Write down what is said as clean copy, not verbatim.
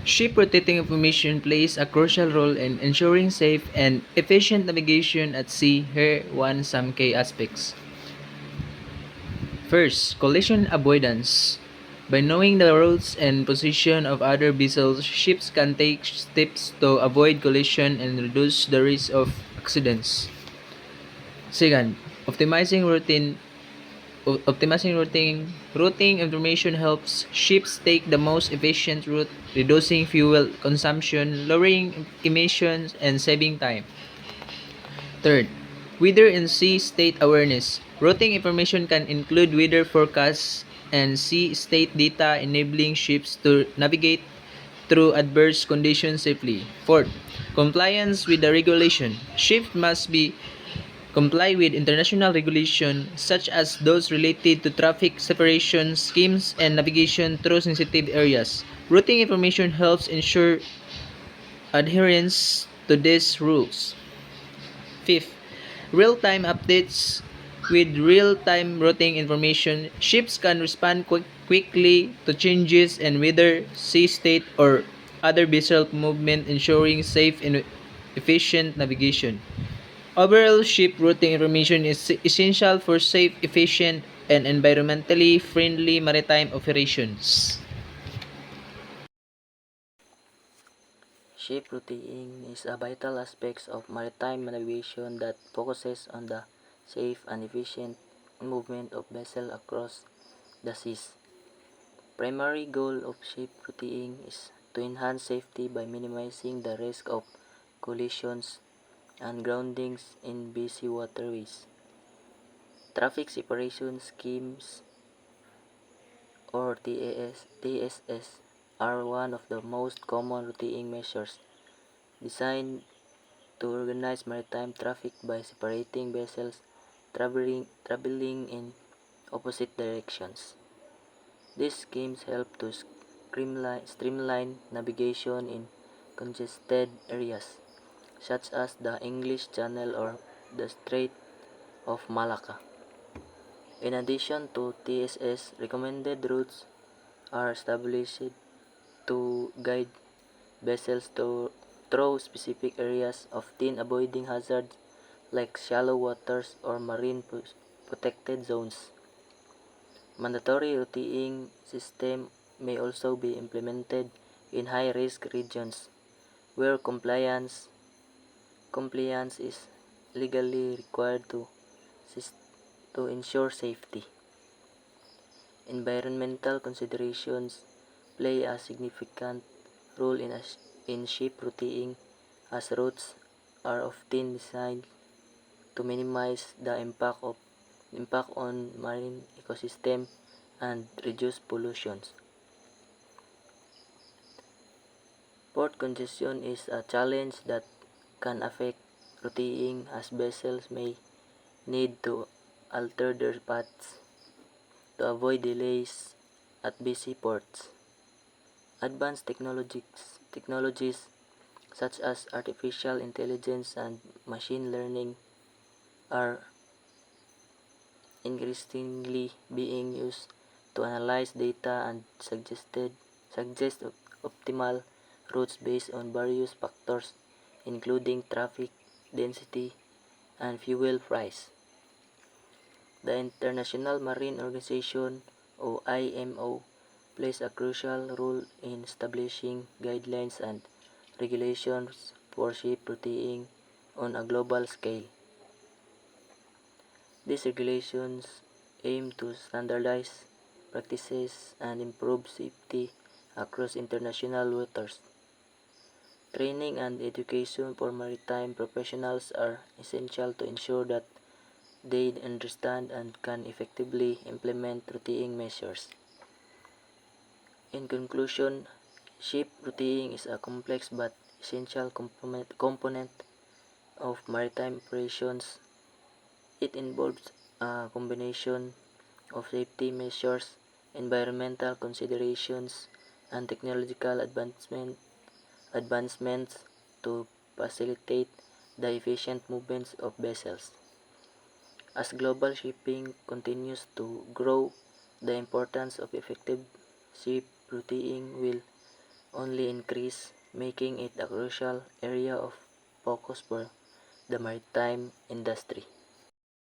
Ship rotating information plays a crucial role in ensuring safe and efficient navigation at sea. Here one some key aspects. First, collision avoidance. By knowing the routes and position of other vessels, ships can take steps to avoid collision and reduce the risk of accidents. Second, optimizing routine optimizing routing information helps ships take the most efficient route, reducing fuel consumption, lowering emissions, and saving time. Third, weather and sea state awareness. Routing information can include weather forecasts and sea state data, enabling ships to navigate through adverse conditions safely. Fourth, compliance with the regulation. Ships must be comply with international regulation such as those related to traffic separation schemes and navigation through sensitive areas. Routing information helps ensure adherence to these rules. Fifth, real-time updates. With real-time routing information, ships can respond quickly to changes in weather, sea state, or other vessel movement, ensuring safe and efficient navigation. Overall, ship routing information is essential for safe, efficient, and environmentally friendly maritime operations. Ship routing is a vital aspect of maritime navigation that focuses on the safe and efficient movement of vessels across the seas. Primary goal of ship routing is to enhance safety by minimizing the risk of collisions and groundings in busy waterways. Traffic separation schemes or TSS are one of the most common routing measures designed to organize maritime traffic by separating vessels traveling in opposite directions. These schemes help to streamline navigation in congested areas, such as the English Channel or the Strait of Malacca. In addition to TSS, recommended routes are established to guide vessels through specific areas, often avoiding hazards like shallow waters or marine protected zones. Mandatory routing system may also be implemented in high-risk regions where compliance is legally required to ensure safety. Environmental considerations play a significant role in ship routing as routes are often designed to minimize the impact on marine ecosystem and reduce pollution. Port congestion is a challenge that can affect routing as vessels may need to alter their paths to avoid delays at busy ports. Advanced technologies such as artificial intelligence and machine learning are increasingly being used to analyze data and suggest optimal routes based on various factors including traffic density and fuel price. The International Marine Organization or IMO plays a crucial role in establishing guidelines and regulations for ship routing on a global scale. These regulations aim to standardize practices and improve safety across international waters. Training and education for maritime professionals are essential to ensure that they understand and can effectively implement routing measures. In conclusion, ship routing is a complex but essential component of maritime operations. It involves a combination of safety measures, environmental considerations, and technological advancements to facilitate the efficient movements of vessels. As global shipping continues to grow, the importance of effective ship routing will only increase, making it a crucial area of focus for the maritime industry.